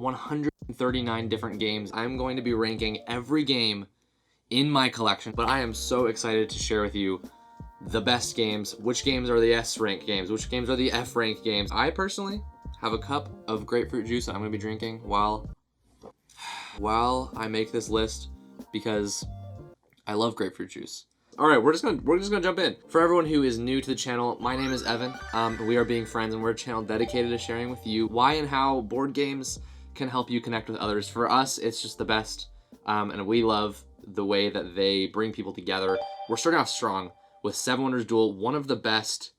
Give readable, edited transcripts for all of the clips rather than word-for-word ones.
139 different games. I'm going to be ranking every game in my collection, but I am so excited to share with you the best games, which games are the S-rank games, which games are the F-rank games. I personally have a cup of grapefruit juice that I'm going to be drinking while I make this list because I love grapefruit juice. All right, we're just gonna jump in. For everyone who is new to the channel, my name is Evan. We are Being Friends, and we're a channel dedicated to sharing with you why and how board games can help you connect with others. For us, it's just the best, and we love the way that they bring people together. We're starting off strong with Seven Wonders Duel, one of the best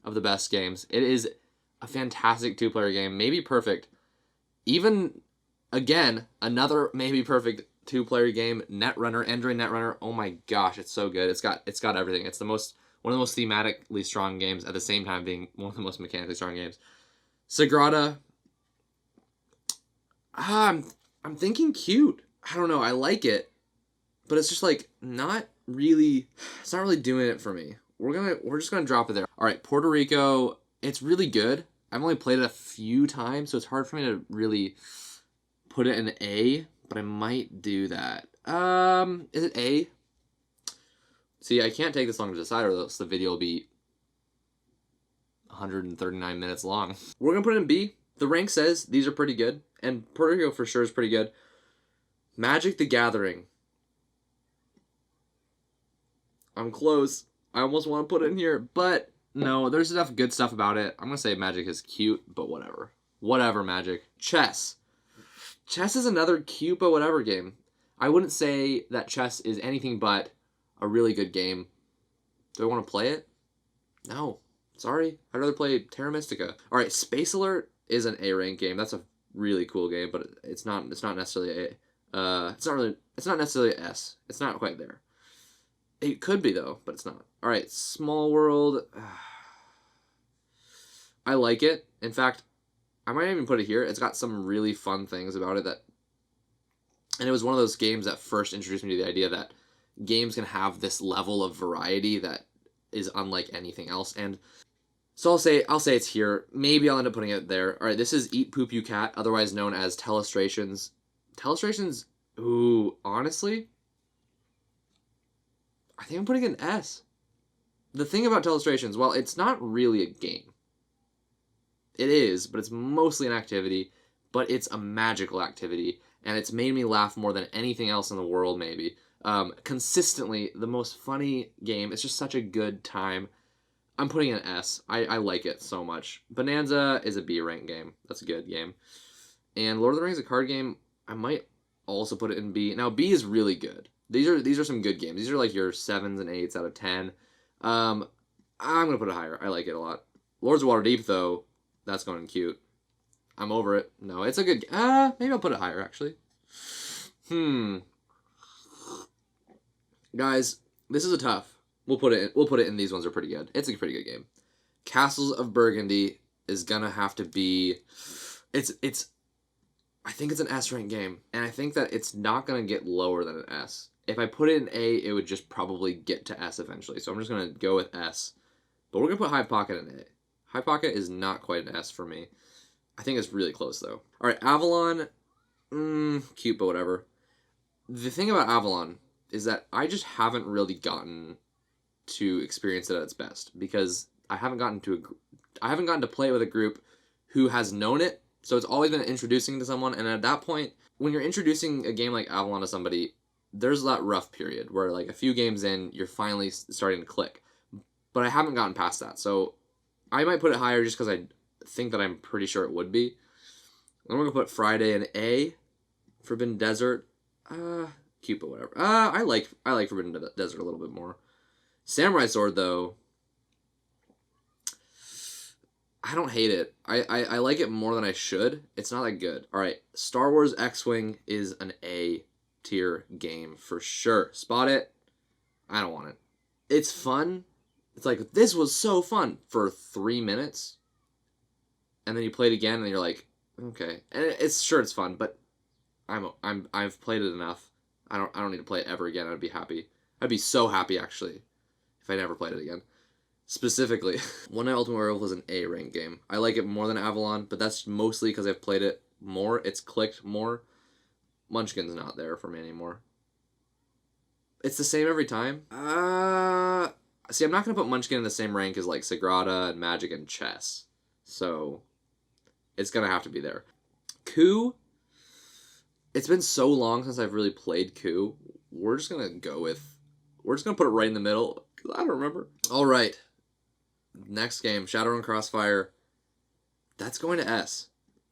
of the best games. It is a fantastic two-player game, maybe perfect. Even, again, another maybe perfect two-player game, Netrunner, Android Netrunner. Oh my gosh, it's so good. It's got everything. It's one of the most thematically strong games at the same time being one of the most mechanically strong games. Sagrada. I'm thinking cute. I don't know. I like it, but it's just like not really. It's not really doing it for me. We're just gonna drop it there. All right, Puerto Rico. It's really good. I've only played it a few times, so it's hard for me to really put it in A. But I might do that. Is it A? See, I can't take this long to decide, or else the video will be 139 minutes long. We're gonna put it in B. The rank says these are pretty good, and Puerto Rico for sure is pretty good. Magic the Gathering. I'm close. I almost want to put it in here, but no, there's enough good stuff about it. I'm gonna say Magic is cute, but whatever. Whatever, Magic. Chess. Chess is another cute but whatever game. I wouldn't say that chess is anything but a really good game. Do I want to play it? No. Sorry. I'd rather play Terra Mystica. Alright, Space Alert is an A-rank game. That's a really cool game, but it's not necessarily A. It's not necessarily S. It's not quite there. It could be though, but it's not. Alright, Small World. I like it. In fact, I might even put it here. It's got some really fun things about it and it was one of those games that first introduced me to the idea that games can have this level of variety that is unlike anything else. And so I'll say it's here. Maybe I'll end up putting it there. All right, this is Eat Poop You Cat, otherwise known as Telestrations. Telestrations, ooh, honestly, I think I'm putting it in S. The thing about Telestrations, well, it's not really a game. It is, but it's mostly an activity, but it's a magical activity, and it's made me laugh more than anything else in the world, maybe. Consistently, the most funny game. It's just such a good time. I'm putting it in S. I like it so much. Bonanza is a B rank game. That's a good game. And Lord of the Rings, a card game, I might also put it in B. Now, B is really good. These are some good games. These are like your 7s and 8s out of 10. I'm going to put it higher. I like it a lot. Lords of Waterdeep, though, that's going cute. I'm over it. No, it's a good... maybe I'll put it higher, actually. Guys, this is a tough. We'll put it in these ones are pretty good. It's a pretty good game. Castles of Burgundy is gonna have to be... I think it's an S-rank game, and I think that it's not gonna get lower than an S. If I put it in A, it would just probably get to S eventually, so I'm just gonna go with S. But we're gonna put High Pocket in A. High Pocket is not quite an S for me. I think it's really close, though. All right, Avalon, cute, but whatever. The thing about Avalon is that I just haven't really gotten to experience it at its best because I haven't gotten to play it with a group who has known it. So it's always been introducing to someone, and at that point, when you're introducing a game like Avalon to somebody, there's that rough period where like a few games in, you're finally starting to click. But I haven't gotten past that, so I might put it higher just because I think that I'm pretty sure it would be. I'm going to put Friday in A. Forbidden Desert. Cute, but whatever. I like Forbidden Desert a little bit more. Samurai Sword, though, I don't hate it. I like it more than I should. It's not that good. Alright, Star Wars X-Wing is an A tier game for sure. Spot it. I don't want it. It's fun. It's like, this was so fun for 3 minutes. And then you play it again and you're like, okay. And it's fun, but I've played it enough. I don't need to play it ever again. I'd be happy. I'd be so happy actually if I never played it again. specifically. One Night Ultimate Werewolf is an A rank game. I like it more than Avalon, but that's mostly because I've played it more. It's clicked more. Munchkin's not there for me anymore. It's the same every time. See, I'm not going to put Munchkin in the same rank as, like, Sagrada and Magic and Chess. So, it's going to have to be there. Coup. It's been so long since I've really played Coup. We're just going to put it right in the middle, because I don't remember. All right. Next game, Shadowrun Crossfire. That's going to S.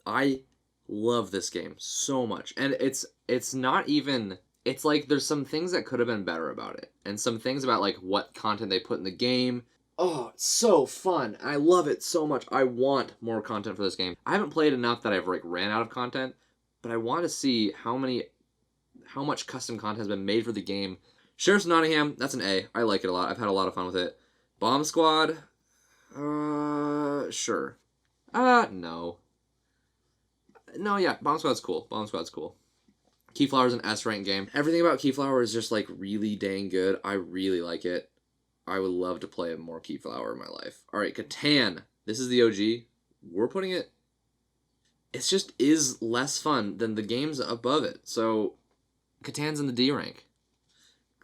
I love this game so much. And it's not even... It's like there's some things that could have been better about it. And some things about, like, what content they put in the game. Oh, it's so fun. I love it so much. I want more content for this game. I haven't played enough that I've, like, ran out of content. But I want to see how much custom content has been made for the game. Sheriff's Nottingham, that's an A. I like it a lot. I've had a lot of fun with it. Bomb Squad, sure. No. No, yeah, Bomb Squad's cool. Keyflower's an S rank game. Everything about Keyflower is just, like, really dang good. I really like it. I would love to play more Keyflower in my life. Alright, Catan. This is the OG. We're putting it... It just is less fun than the games above it. So, Catan's in the D rank.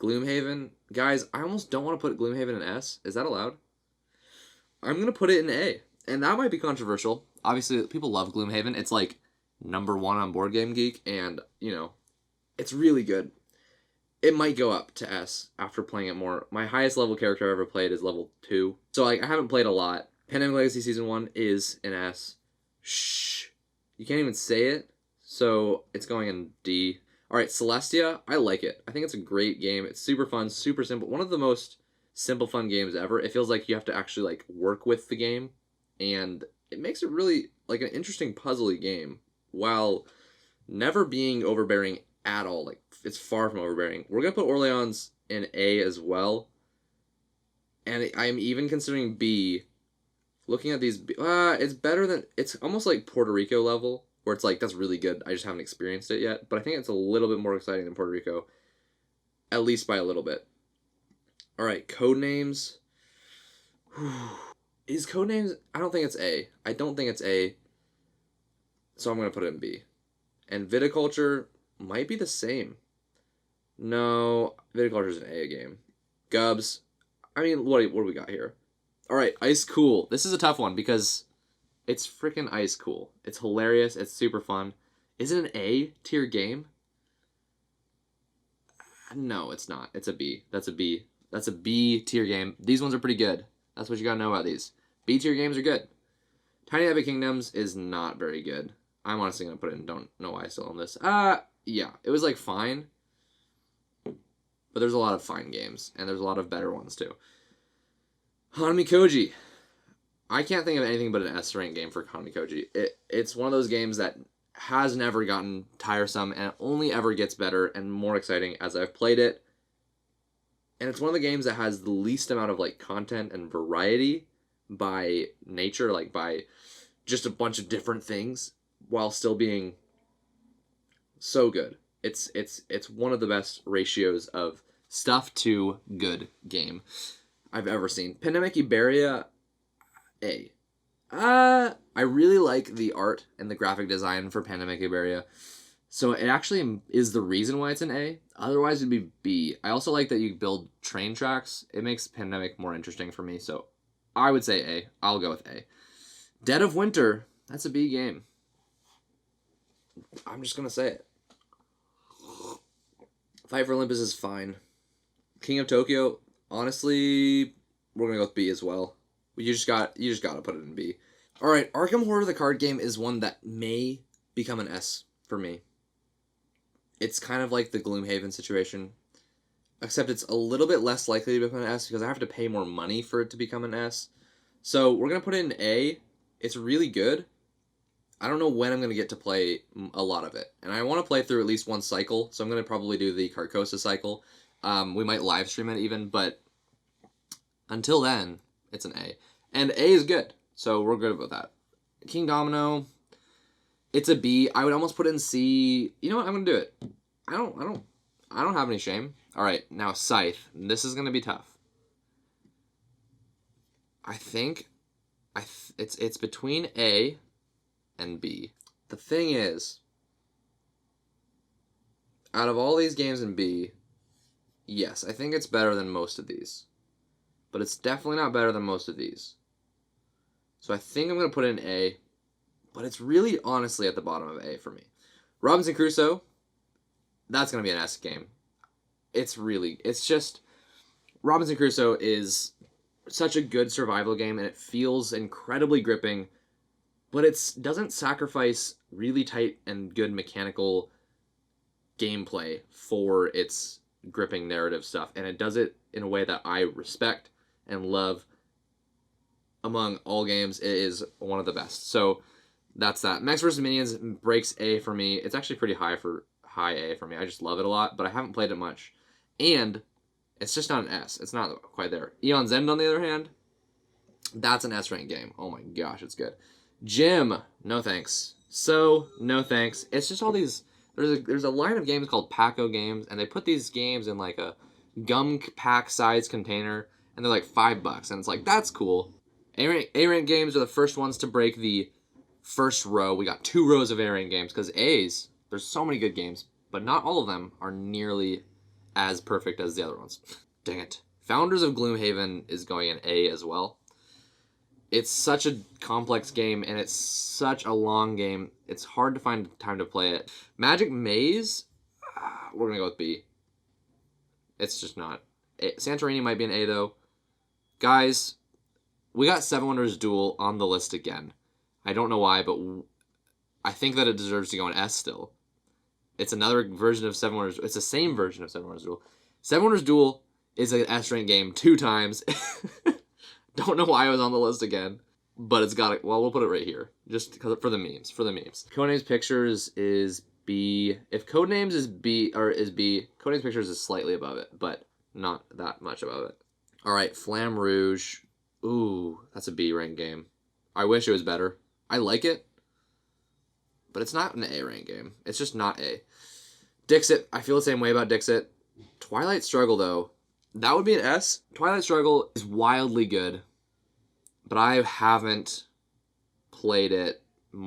Gloomhaven. Guys, I almost don't want to put Gloomhaven in S. Is that allowed? I'm going to put it in A. And that might be controversial. Obviously, people love Gloomhaven. It's like #1 on Board Game Geek. And, you know, it's really good. It might go up to S after playing it more. My highest level character I've ever played is level 2. So, like, I haven't played a lot. Pandemic Legacy Season 1 is in S. Shh. You can't even say it, so it's going in D. Alright, Celestia, I like it. I think it's a great game. It's super fun, super simple. One of the most simple, fun games ever. It feels like you have to actually, like, work with the game, and it makes it really, like, an interesting puzzly game, while never being overbearing at all. Like, it's far from overbearing. We're going to put Orleans in A as well, and I'm even considering B. Looking at these, it's better than, it's almost like Puerto Rico level, where it's like, that's really good, I just haven't experienced it yet, but I think it's a little bit more exciting than Puerto Rico, at least by a little bit. Alright, Codenames. Is Codenames, I don't think it's A. I don't think it's A, so I'm going to put it in B. And Viticulture might be the same. No, Viticulture's an A game. Gubs, I mean, what do we got here? Alright, Ice Cool. This is a tough one because it's freaking ice cool. It's hilarious. It's super fun. Is it an A tier game? No, it's not. It's a B. That's a B. That's a B tier game. These ones are pretty good. That's what you gotta know about these. B tier games are good. Tiny Epic Kingdoms is not very good. I'm honestly gonna put it in. Don't know why I still own this. Yeah. It was, like, fine. But there's a lot of fine games. And there's a lot of better ones, too. Hanami Koji. I can't think of anything but an S rank game for Hanami Koji. It's one of those games that has never gotten tiresome and only ever gets better and more exciting as I've played it. And it's one of the games that has the least amount of, like, content and variety by nature, like by just a bunch of different things, while still being so good. It's one of the best ratios of stuff to good game I've ever seen. Pandemic Iberia, A. I really like the art and the graphic design for Pandemic Iberia, so it actually is the reason why it's an A. Otherwise, it'd be B. I also like that you build train tracks. It makes Pandemic more interesting for me, so I would say A. I'll go with A. Dead of Winter, that's a B game. I'm just gonna say it. Fight for Olympus is fine. King of Tokyo, honestly, we're gonna go with B as well. You just gotta put it in B. Alright, Arkham Horror the card game is one that may become an S for me. It's kind of like the Gloomhaven situation, except it's a little bit less likely to become an S because I have to pay more money for it to become an S. So we're gonna put it in A. It's really good. I don't know when I'm going to get to play a lot of it. And I want to play through at least one cycle, so I'm going to probably do the Carcosa cycle. We might live stream it even, but until then, it's an A. And A is good, so we're good with that. King Domino, it's a B. I would almost put it in C. You know what? I'm going to do it. I don't have any shame. All right, now Scythe. This is going to be tough. I think it's between A and B. The thing is, out of all these games in B, yes, I think it's better than most of these. But it's definitely not better than most of these. So I think I'm going to put it in A. But it's really honestly at the bottom of A for me. Robinson Crusoe, that's going to be an S game. It's just, Robinson Crusoe is such a good survival game, and it feels incredibly gripping, but it doesn't sacrifice really tight and good mechanical gameplay for its gripping narrative stuff, and it does it in a way that I respect and love. Among all games, it is one of the best. So that's that. Mechs vs. Minions breaks A for me. It's actually pretty high A for me. I just love it a lot, but I haven't played it much. And it's just not an S. It's not quite there. Eon's End, on the other hand, that's an S rank game. Oh my gosh, it's good. Jim, no thanks. So, no thanks. It's just all these... There's a line of games called Paco games, and they put these games in like a gum pack size container, and they're like $5, and it's like, that's cool. A-rank games are the first ones to break the first row. We got 2 rows of A-rank games, because A's, there's so many good games, but not all of them are nearly as perfect as the other ones. Dang it. Founders of Gloomhaven is going in A as well. It's such a complex game, and it's such a long game. It's hard to find time to play it. Magic Maze, we're going to go with B. It's just not. Santorini might be an A, though. Guys, we got Seven Wonders Duel on the list again. I don't know why, but I think that it deserves to go in S still. It's another version of Seven Wonders. It's the same version of Seven Wonders Duel. Seven Wonders Duel is an S-rank game 2 times. Don't know why it was on the list again, but it's got it. Well, we'll put it right here, just because for the memes. Codenames Pictures is B. If Codenames is B, Codenames Pictures is slightly above it, but not that much above it. All right, Flamme Rouge. Ooh, that's a B rank game. I wish it was better. I like it, but it's not an A rank game. It's just not A. Dixit, I feel the same way about Dixit. Twilight Struggle, though, that would be an S. Twilight Struggle is wildly good, but I haven't played it.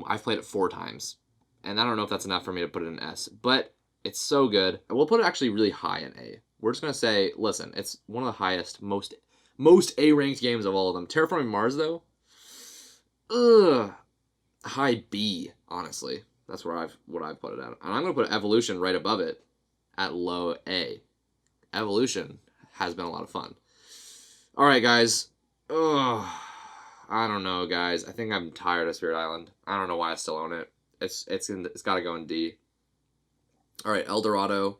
I've played it 4 times, and I don't know if that's enough for me to put it in S, but it's so good. We'll put it actually really high in A. We're just going to say, listen, it's one of the highest, most A-ranked games of all of them. Terraforming Mars, though, high B, honestly. That's what I've put it at. And I'm going to put Evolution right above it at low A. Evolution has been a lot of fun. All right, guys. I don't know, guys. I think I'm tired of Spirit Island. I don't know why I still own it. It's got to go in D. All right, El Dorado.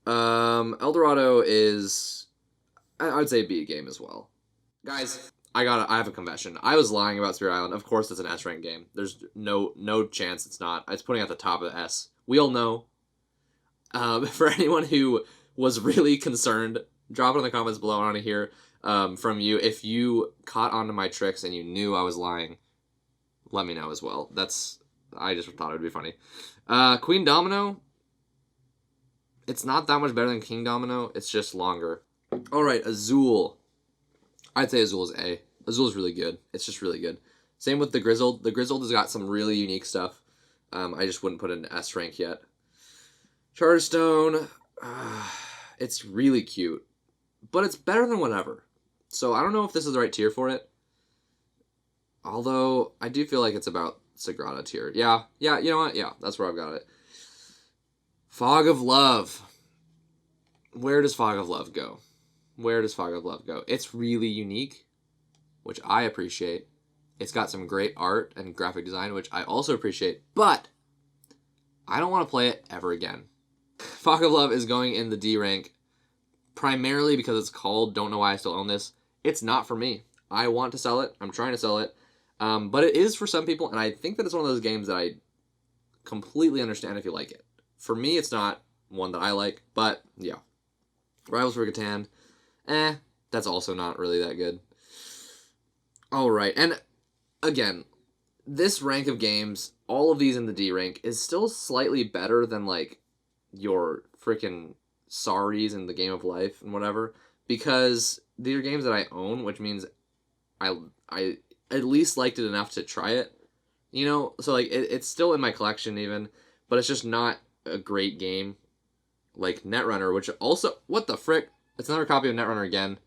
El Dorado is, I would say, B game as well. Guys, I have a confession. I was lying about Spirit Island. Of course, it's an S rank game. There's no chance it's not. It's putting it at the top of the S. We all know. For anyone who was really concerned, drop it in the comments below. I want to hear from you. If you caught on to my tricks and you knew I was lying, let me know as well. I just thought it would be funny. Queen Domino, it's not that much better than King Domino. It's just longer. All right, Azul. I'd say Azul is A. Azul is really good. It's just really good. Same with the Grizzled. The Grizzled has got some really unique stuff. I just wouldn't put it in S rank yet. Charterstone, it's really cute, but it's better than whatever. So I don't know if this is the right tier for it. Although I do feel like it's about Sagrada tier. Yeah, you know what? Yeah, that's where I've got it. Fog of Love. Where does Fog of Love go? It's really unique, which I appreciate. It's got some great art and graphic design, which I also appreciate, but I don't want to play it ever again. Fog of Love is going in the D rank, primarily because it's called, don't know why I still own this. It's not for me. I want to sell it. I'm trying to sell it. But it is for some people, and I think that it's one of those games that I completely understand if you like it. For me, it's not one that I like, but yeah. Rivals for Catan, that's also not really that good. All right, and again, this rank of games, all of these in the D rank, is still slightly better than, like, your freaking Sorries in the Game of Life and whatever, because these are games that I own, which means I at least liked it enough to try it. You know, so like it's still in my collection even, but it's just not a great game. Like Netrunner, which also, what the frick? It's another copy of Netrunner again.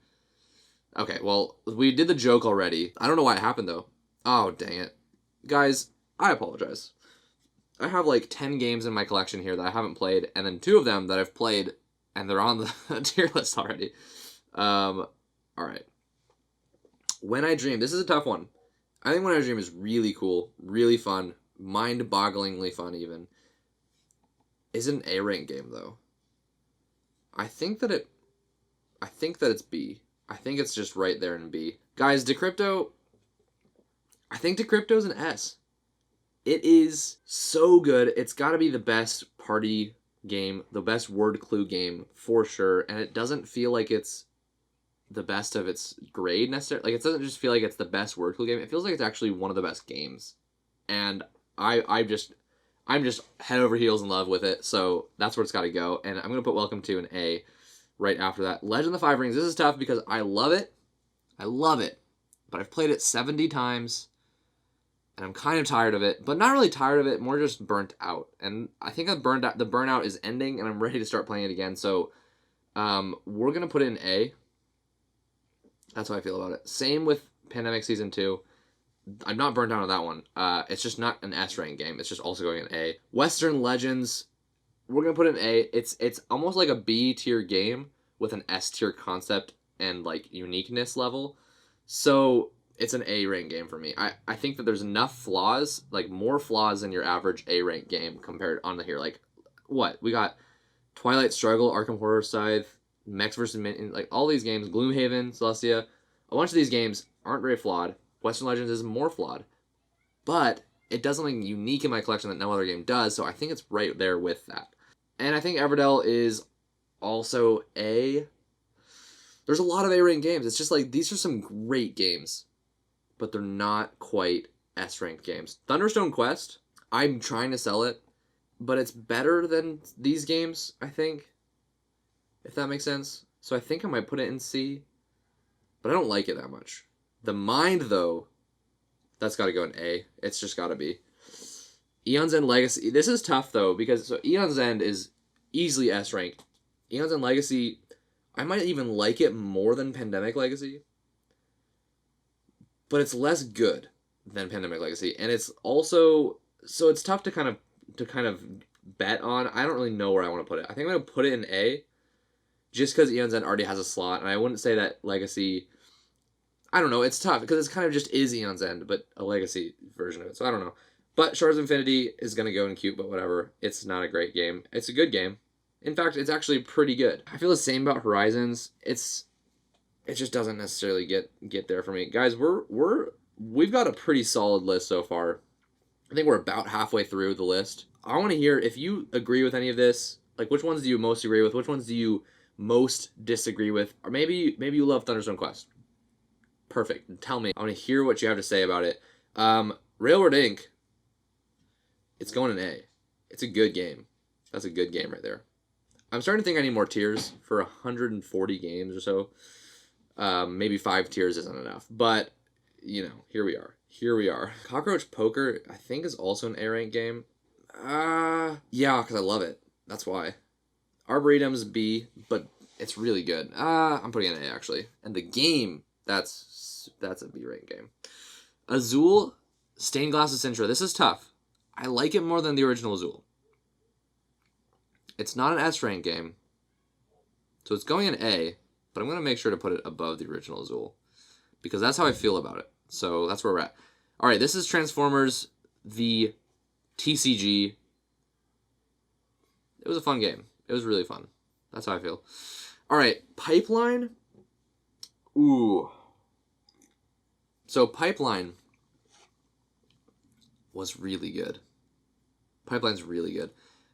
Okay, well, we did the joke already. I don't know why it happened though. Oh, dang it. Guys, I apologize. I have like 10 games in my collection here that I haven't played, and then 2 of them that I've played, and they're on the tier list already. Alright. When I Dream. This is a tough one. I think When I Dream is really cool, really fun, mind-bogglingly fun even. Is it an A rank game though? I think that it's B. I think it's just right there in B. Guys, Decrypto, I think Decrypto's an S. It is so good. It's got to be the best party game, the best word clue game for sure, and it doesn't feel like it's the best of its grade necessarily. Like, it doesn't just feel like it's the best word clue game. It feels like it's actually one of the best games. And I'm just head over heels in love with it, so that's where it's got to go. And I'm going to put Welcome to an A right after that. Legend of the Five Rings. This is tough because I love it. I love it. But I've played it 70 times, and I'm kind of tired of it. But not really tired of it, more just burnt out. And I think I'm burned out. The burnout is ending, and I'm ready to start playing it again. So we're going to put it in A. That's how I feel about it. Same with Pandemic Season 2. I'm not burnt out on that one. It's just not an S rank game. It's just also going in A. Western Legends, we're going to put it in A. It's almost like a B tier game with an S tier concept and like uniqueness level. So it's an A rank game for me. I think that there's enough flaws, like more flaws than your average A rank game compared onto here. Like, what? We got Twilight Struggle, Arkham Horror Scythe, Mechs vs. Minions, like all these games, Gloomhaven, Celestia. A bunch of these games aren't very flawed. Western Legends is more flawed. But it does something unique in my collection that no other game does, so I think it's right there with that. And I think Everdell is also A. There's a lot of A-ranked games. It's just like, these are some great games, but they're not quite S-ranked games. Thunderstone Quest, I'm trying to sell it, but it's better than these games, I think, if that makes sense. So I think I might put it in C, but I don't like it that much. The Mind, though, that's got to go in A. It's just got to be. Eon's End Legacy. This is tough, though, because so Eon's End is easily S-ranked. Eon's End Legacy, I might even like it more than Pandemic Legacy, but it's less good than Pandemic Legacy, and it's also, so it's tough to kind of bet on. I don't really know where I want to put it. I think I'm going to put it in A, just because Eon's End already has a slot, and I wouldn't say that Legacy, I don't know, it's tough, because it's kind of just is Eon's End, but a Legacy version of it, so I don't know. But Shards of Infinity is going to go in cute, but whatever. It's not a great game. It's a good game. In fact, it's actually pretty good. I feel the same about Horizons. It just doesn't necessarily get there for me. Guys, we've got a pretty solid list so far. I think we're about halfway through the list. I want to hear if you agree with any of this. Like, which ones do you most agree with? Which ones do you most disagree with? Or maybe you love Thunderstone Quest. Perfect. Tell me. I want to hear what you have to say about it. Railroad Inc. It's going in A. It's a good game. That's a good game right there. I'm starting to think I need more tiers for 140 games or so. Maybe 5 tiers isn't enough. But, you know, here we are. Here we are. Cockroach Poker, I think, is also an A-rank game. Yeah, because I love it. That's why. Arboretum's B, but it's really good. I'm putting it in A, actually. And the game, that's a B-rank game. Azul, Stained Glass of Sintra. This is tough. I like it more than the original Azul. It's not an S-rank game, so it's going in A, but I'm going to make sure to put it above the original Azul, because that's how I feel about it. So that's where we're at. All right, this is Transformers, the TCG. It was a fun game. It was really fun. That's how I feel. All right, Pipeline. Ooh. So Pipeline was really good. Pipeline's really good.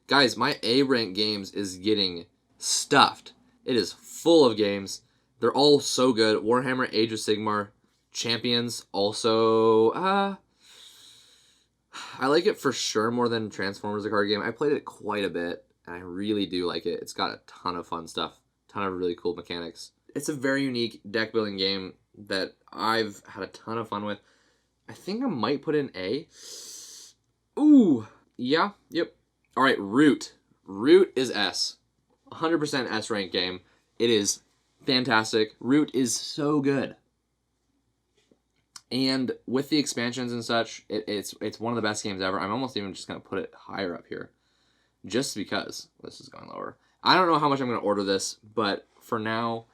Guys, my A-rank games is getting stuffed. It is full of games. They're all so good. Warhammer, Age of Sigmar, Champions, also, I like it for sure more than Transformers, the card game. I played it quite a bit, and I really do like it. It's got a ton of fun stuff, ton of really cool mechanics. It's a very unique deck-building game that I've had a ton of fun with. I think I might put in A. Ooh, yeah, yep. All right, Root. Root is S. 100% S rank game. It is fantastic. Root is so good. And with the expansions and such, it's one of the best games ever. I'm almost even just going to put it higher up here. Just because this is going lower. I don't know how much I'm going to order this, but for now,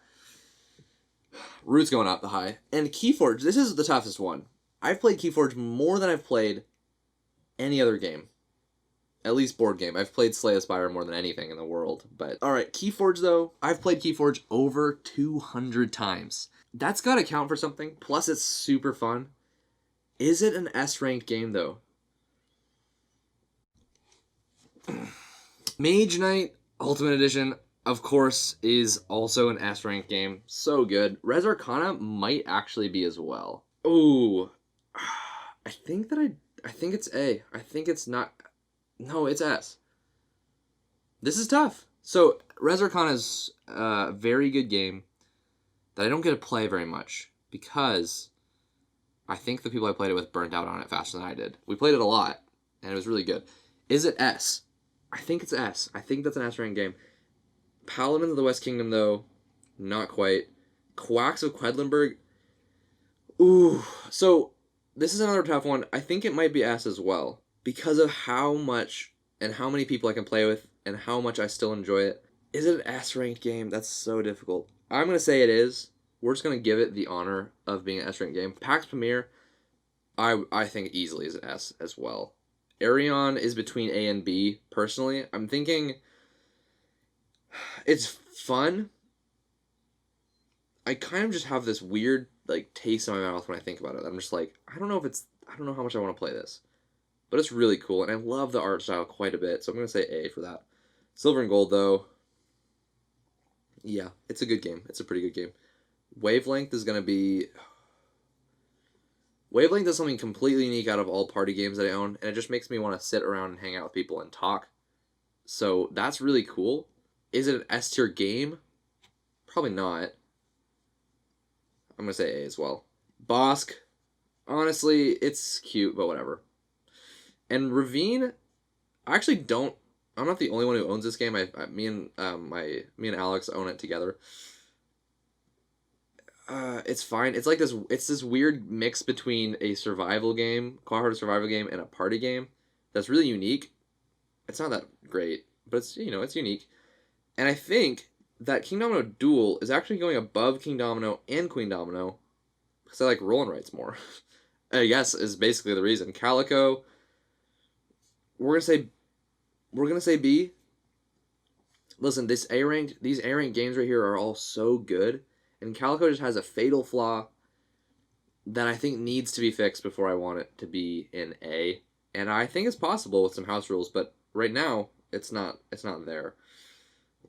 Root's going up the high. And Keyforge, this is the toughest one. I've played Keyforge more than I've played any other game. At least board game. I've played Slay the Spire more than anything in the world. But alright, Keyforge though, I've played Keyforge over 200 times. That's gotta count for something. Plus it's super fun. Is it an S-ranked game though? Mage Knight Ultimate Edition, of course, is also an S-ranked game. So good. Res Arcana might actually be as well. Ooh. I think it's A. I think it's not... No, it's S. This is tough. So, Res Arcana is a very good game that I don't get to play very much because I think the people I played it with burnt out on it faster than I did. We played it a lot, and it was really good. Is it S? I think it's S. I think that's an S-ranked game. Paladins of the West Kingdom, though, not quite. Quacks of Quedlinburg. Ooh. So, this is another tough one. I think it might be S as well because of how much and how many people I can play with and how much I still enjoy it. Is it an S-ranked game? That's so difficult. I'm going to say it is. We're just going to give it the honor of being an S-ranked game. Pax Pamir, I think easily is an S as well. Arion is between A and B, personally. I'm thinking it's fun. I kind of just have this weird taste in my mouth when I think about it. I'm just like, I don't know how much I want to play this. But it's really cool, and I love the art style quite a bit, so I'm going to say A for that. Silver and Gold, though, yeah, it's a good game. It's a pretty good game. Wavelength is going to be... Wavelength is something completely unique out of all party games that I own, and it just makes me want to sit around and hang out with people and talk. So that's really cool. Is it an S-tier game? Probably not. I'm going to say A as well. Bosk, honestly, it's cute, but whatever. And Ravine, I actually don't... I'm not the only one who owns this game. Me and Alex own it together. It's fine. It's like this. It's this weird mix between a survival game, cooperative survival game, and a party game. That's really unique. It's not that great, but it's it's unique. And I think that King Domino Duel is actually going above King Domino and Queen Domino because I like roll and writes more. I guess is basically the reason. Calico. We're gonna say B. Listen, these A-ranked games right here are all so good. And Calico just has a fatal flaw that I think needs to be fixed before I want it to be in A. And I think it's possible with some house rules, but right now, it's not there.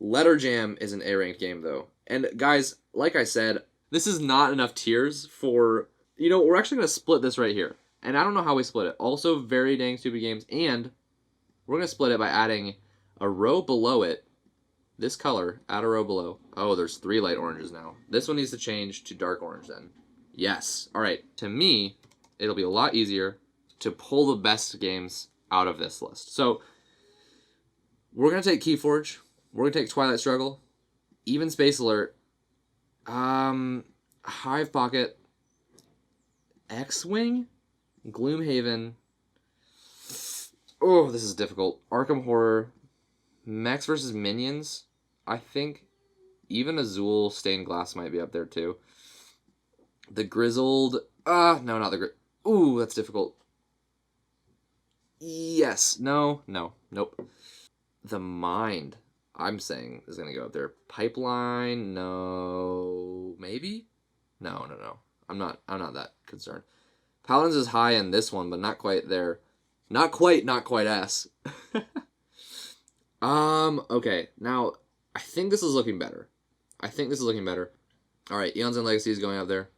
Letter Jam is an A-ranked game, though. And guys, like I said, this is not enough tiers for... we're actually going to split this right here. And I don't know how we split it. Also, very dang stupid games. And we're going to split it by adding a row below it. This color, add a row below. Oh, there's 3 light oranges now. This one needs to change to dark orange then. Yes. All right. To me, it'll be a lot easier to pull the best games out of this list. So, we're going to take Keyforge. We're going to take Twilight Struggle. Even Space Alert. Hive Pocket. X-Wing. Gloomhaven. Oh, this is difficult. Arkham Horror. Mechs vs. Minions, I think. Even Azul Stained Glass might be up there too. The Grizzled... no, not the Ooh, that's difficult. Yes. No. Nope. The Mind, I'm saying, is going to go up there. Pipeline, no. Maybe? No. I'm not that concerned. Paladins is high in this one, but not quite there. Not quite S. Okay, now, I think this is looking better. Alright, Eons and Legacy is going up there.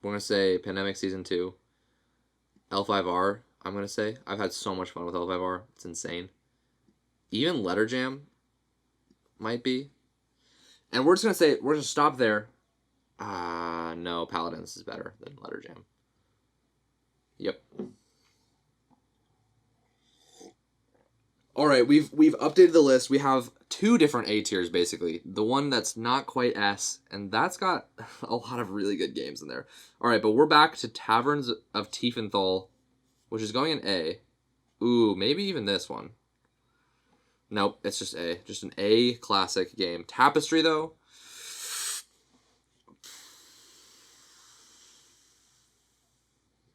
We're going to say Pandemic Season 2. L5R, I'm going to say. I've had so much fun with L5R. It's insane. Even Letter Jam might be. And we're just going to say, we're going to stop there. No, Paladins is better than Letter Jam. Yep. All right, we've updated the list. We have 2 different A tiers, basically. The one that's not quite S, and that's got a lot of really good games in there. All right, but we're back to Taverns of Tiefenthal, which is going in A. Ooh, maybe even this one. Nope, it's just A. Just an A classic game. Tapestry, though.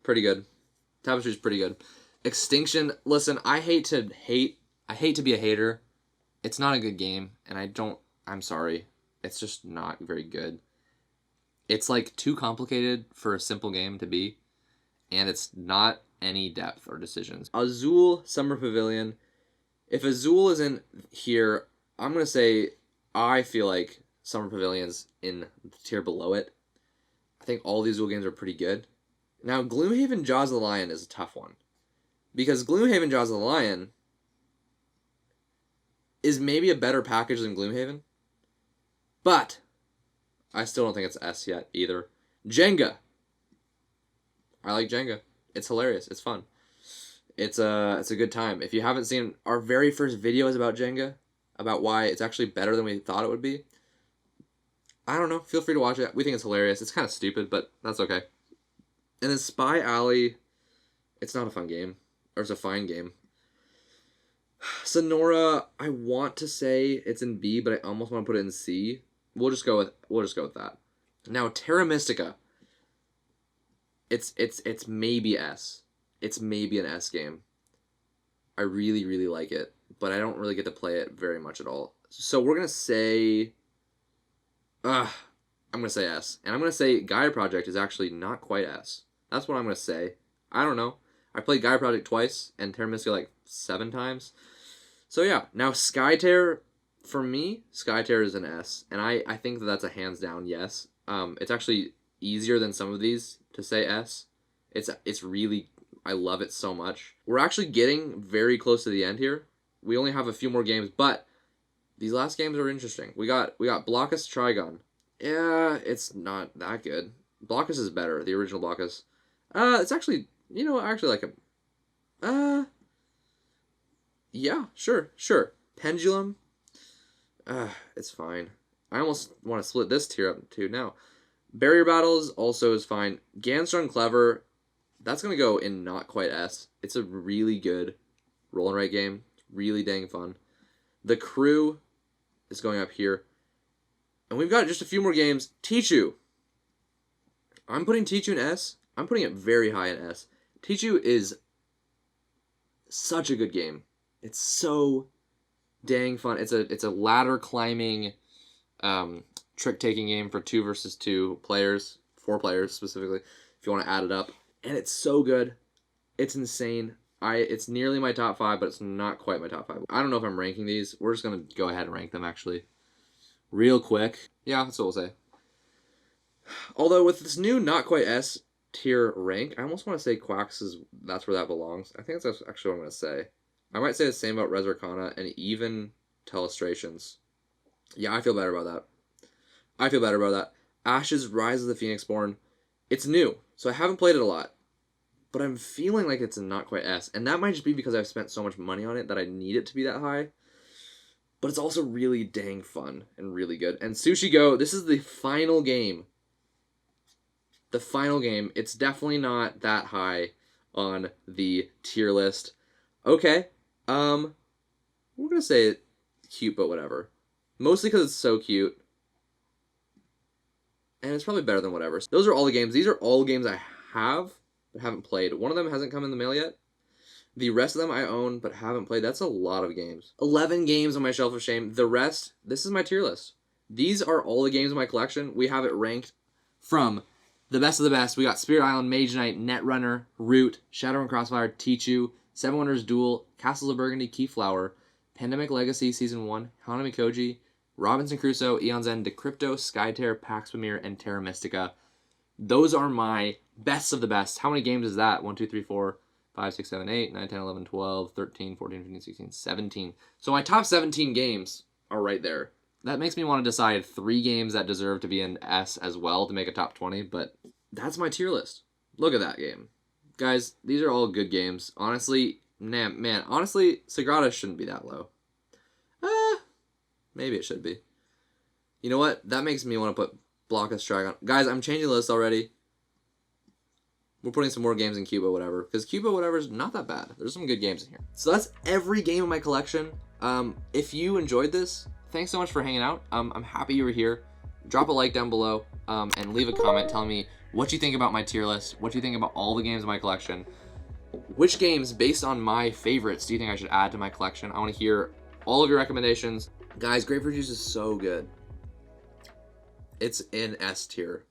Pretty good. Tapestry's pretty good. Extinction, listen, I hate to be a hater. It's not a good game, and I'm sorry. It's just not very good. It's like too complicated for a simple game to be, and it's not any depth or decisions. Azul Summer Pavilion. If Azul isn't here, I'm going to say I feel like Summer Pavilion's in the tier below it. I think all these Azul games are pretty good. Now, Gloomhaven Jaws of the Lion is a tough one. Because Gloomhaven Jaws of the Lion is maybe a better package than Gloomhaven. But I still don't think it's S yet either. Jenga. I like Jenga. It's hilarious. It's fun. It's a good time. If you haven't seen our very first videos about Jenga, about why it's actually better than we thought it would be, I don't know. Feel free to watch it. We think it's hilarious. It's kind of stupid, but that's okay. And then Spy Alley, it's not a fun game. Or it's a fine game. Sonora, I want to say it's in B, but I almost want to put it in C. We'll just go with that. Now Terra Mystica. It's maybe S. It's maybe an S game. I really, really like it, but I don't really get to play it very much at all. So we're gonna say I'm gonna say S. And I'm gonna say Gaia Project is actually not quite S. That's what I'm gonna say. I don't know. I played Gaia Project twice and Terra Mystica like 7 times. So yeah, now Skytear, for me, Skytear is an S. And I think that's a hands down yes. It's actually easier than some of these to say S. It's really, I love it so much. We're actually getting very close to the end here. We only have a few more games, but these last games are interesting. We got Blockus Trigon. Yeah, it's not that good. Blockus is better, the original Blockus. It's actually, I actually like it. Yeah, sure. Pendulum. It's fine. I almost want to split this tier up too now. Barrier Battles also is fine. Ganstrung Clever, that's going to go in not quite S. It's a really good roll and write game. It's really dang fun. The Crew is going up here. And we've got just a few more games. Tichu. I'm putting Tichu in S. I'm putting it very high in S. Tichu is such a good game. It's so dang fun. It's a ladder climbing trick-taking game for 2 versus 2 players. 4 players, specifically, if you want to add it up. And it's so good. It's insane. It's nearly my top 5, but it's not quite my top 5. I don't know if I'm ranking these. We're just going to go ahead and rank them, actually. Real quick. Yeah, that's what we'll say. Although, with this new not quite S tier rank, I almost want to say Quacks that's where that belongs. I think that's actually what I'm going to say. I might say the same about Res Arcana and even Telestrations. Yeah, I feel better about that. Ashes Rise of the Phoenixborn. It's new, so I haven't played it a lot. But I'm feeling like it's a not quite S. And that might just be because I've spent so much money on it that I need it to be that high. But it's also really dang fun and really good. And Sushi Go, this is the final game. The final game. It's definitely not that high on the tier list. Okay. We're going to say it cute, but whatever. Mostly because it's so cute. And it's probably better than whatever. So those are all the games. These are all games I have, but haven't played. One of them hasn't come in the mail yet. The rest of them I own, but haven't played. That's a lot of games. 11 games on my Shelf of Shame. The rest, this is my tier list. These are all the games in my collection. We have it ranked from the best of the best. We got Spirit Island, Mage Knight, Netrunner, Root, Shadowrun Crossfire, Tichu, Seven Wonders Duel, Castles of Burgundy, Keyflower, Pandemic Legacy Season 1, Hanami Koji, Robinson Crusoe, Eon's End, Decrypto, Skytear, Pax Pamir, and Terra Mystica. Those are my best of the best. How many games is that? 1, 2, 3, 4, 5, 6, 7, 8, 9, 10, 11, 12, 13, 14, 15, 16, 17. So my top 17 games are right there. That makes me want to decide 3 games that deserve to be in S as well to make a top 20, but that's my tier list. Look at that game. Guys, these are all good games. Honestly, honestly, Sagrada shouldn't be that low. Maybe it should be. You know what? That makes me want to put Block of Strike on. Guys, I'm changing the list already. We're putting some more games in Cuba, whatever. Because Cuba, whatever, is not that bad. There's some good games in here. So that's every game in my collection. If you enjoyed this, thanks so much for hanging out. I'm happy you were here. Drop a like down below and leave a comment telling me what you think about my tier list, what you think about all the games in my collection. Which games, based on my favorites, do you think I should add to my collection? I want to hear all of your recommendations. Guys, Grapefruit Juice is so good. It's in S tier.